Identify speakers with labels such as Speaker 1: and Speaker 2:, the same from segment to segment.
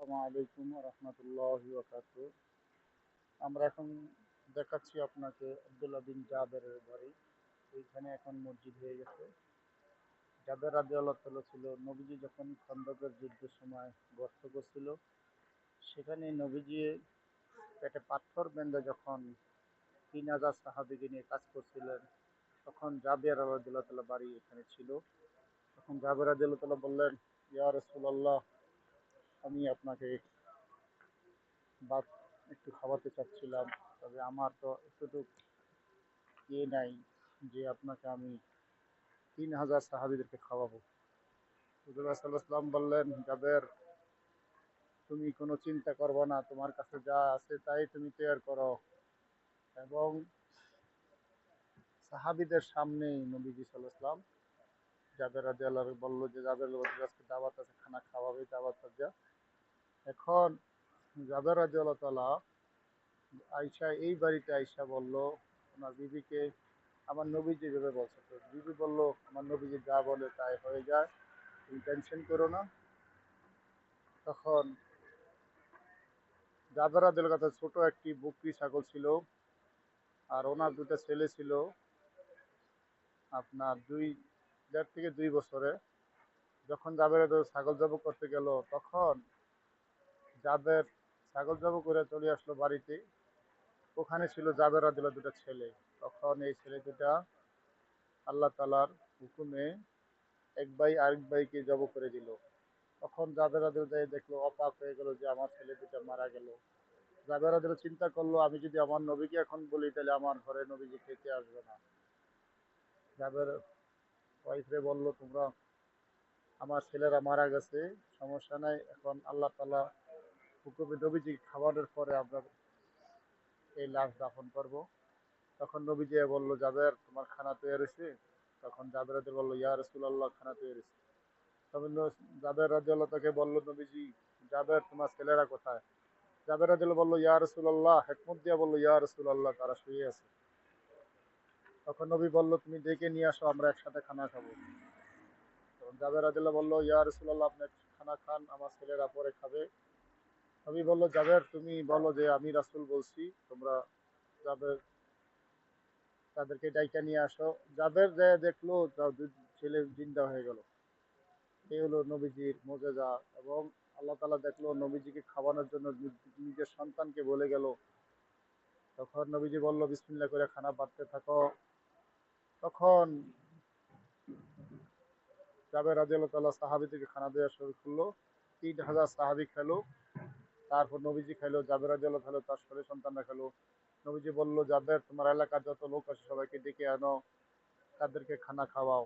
Speaker 1: আসসালামু আলাইকুম রহমতুল্লাহি ওয়া আমরা এখন দেখাচ্ছি আপনাকে আব্দুল্লাহ বিন জাবেরের বাড়ি। এইখানে এখন মসজিদ হয়ে গেছে। জাবের রাদিয়াল্লাহু তাআলা ছিল নবীজি যখন খন্দকের যুদ্ধের সময় গর্ত করছিল, সেখানে নবীজি পেটে পাথর বেঁধে যখন 3,000 সাহাবীকে নিয়ে কাজ করছিলেন, তখন জাবের রাদিয়াল্লাহু তাআলা বাড়ি এখানে ছিল। তখন জাবের রাদিয়াল্লাহু তাআলা বললেন, ইয়া রাসূলুল্লাহ, আমি আপনাকে ভাত একটু খাওয়াতে চাচ্ছিলাম, তবে আমার তো এতটুকু ইয়ে নাই যে আপনাকে আমি 3,000 সাহাবীদেরকে খাওয়াবো। হুজুর সাল্লাল্লাহু আলাইহি ওয়াসাল্লাম বললেন, জাবের, তুমি কোনো চিন্তা করবে না, তোমার কাছে যা আছে তাই তুমি তৈয়ার করো। এবং সাহাবীদের সামনেই নবীজি সাল্লাল্লাহু আলাইহি ওয়াসাল্লাম জাবের রাদিয়াল্লাহু আনহু বলল যে, জাবের আজকে দাওয়াত আছে, খানা খাওয়াবে, দাওয়াত যা। এখন জাবের রাদিয়াল্লাহু তাআলা আয়েশা এই বাড়িতে আয়েশা বলল ওনার বিবিকে, আমার নবীজি যেভাবে বলছে, তো বিবি বলল, আমার নবীজি যা বলে তাই হয়ে যায়, তুমি টেনশন করো না। তখন জাবের রাদিয়াল্লাহু তাআলা ছোট একটি বকরি ছাগল ছিল, আর ওনার দুটো ছেলে ছিল আপনার 1.5 থেকে 2 বছরে। যখন জাবের রাদিয়াল্লাহু ছাগল জবাই করতে গেল, তখন জাবের ছাগল জবাই করে চলে আসলো বাড়িতে। ওখানে ছিল জাবের রাদিয়াল্লাহু দুটো ছেলে। তখন এই ছেলে দুটা আল্লাহ তাআলার হুকুমে এক ভাই আরেক ভাইকে জবাই করে দিল। তখন জাবের রাদিয়াল্লাহু দেখলো, অবাক হয়ে গেল যে আমার ছেলে দুটা মারা গেল। জাবের রাদিয়াল্লাহু চিন্তা করলো, আমি যদি আমার নবীকে এখন বলি তাহলে আমার ঘরে নবীজি খেতে আসবে না। জাবের ওয়াইফরে বলল, তোমরা, আমার ছেলেরা মারা গেছে, সমস্যা নাই, এখন আল্লাহ তাআলা হুকুমে নবীজি খাবারের পরে আমরা এই লাশ দাফন করব। তখন নবীজি বলল, জাবের, তোমার খানা তৈরি হয়েছে? তখন জাবের রাদিয়াল্লাহু বলল, ইয়া রাসূলুল্লাহ, খানা তৈরি হয়েছে। তখন জাবের রাদিয়াল্লাহু তাকে বলল নবীজি, জাবের, তোমার ছেলেরা কোথায়? জাবের রাদিয়াল্লাহু বলল, ইয়া রাসূলুল্লাহ, হেকমত দিয়া বলল, ইয়া রাসূলুল্লাহ, তারা শুয়ে আছে। তখন নবী বলল, তুমি ডেকে নিয়ে আসো, আমরা একসাথে খানা খাবো। তখন জাবের রাদিয়াল্লাহু বলল, ইয়া রাসূলুল্লাহ, আপনি খানা খান, আমার ছেলেরা পরে খাবে। নবী বলল, জাবের, তুমি বলো যে আমি রাসূল বলছি, তোমরা জাবের তাদেরকে ডাইকা নিয়ে আসো। জাবের যে দেখলো তার দুই ছেলে জিন্দা হয়ে গেল। এই হলো নবীজির মুজিজা। এবং আল্লাহ তাআলা দেখলো নবীজিকে খাওয়ানোর জন্য নিজের সন্তানকে বলে গেল। তখন নবীজি বলল, বিসমিল্লাহ করে খানা বাড়তে থাকো। তখন জাবের রাদিয়াল্লাহু তাআলা সাহাবীদেরকে খানা দেওয়া শুরু করলো। 3,000 সাহাবী খেলো। তারপর নবীজি খেলো, জাবের রাদিয়াল্লাহু তাআলা তার ছেলে সন্তানরা খেলো। নবীজি বলল, জাবের, তোমার এলাকার যত লোক আছে সবাইকে ডেকে আনো, তাদেরকে খানা খাওয়াও।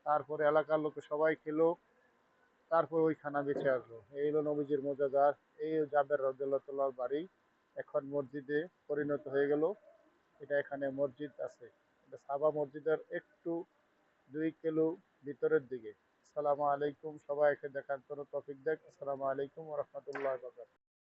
Speaker 1: তারপরে এলাকার লোক সবাই খেলো। তারপর ওই খানা বেঁচে আসলো। এই হলো নবীজির মুজিজা। এই জাবের রাদিয়াল্লাহু তাআলার বাড়ি এখন মসজিদে পরিণত হয়ে গেল। এটা এখানে মসজিদ আছে। এটা সাবা মসজিদের একটু 2 কিলো ভিতরের দিকে। আসসালামু আলাইকুম, সবাইকে দেখার জন্য তৌফিক দেখ। আসসালামু আলাইকুম ওয়া রাহমাতুল্লাহি ওয়া বারাকাতুহু।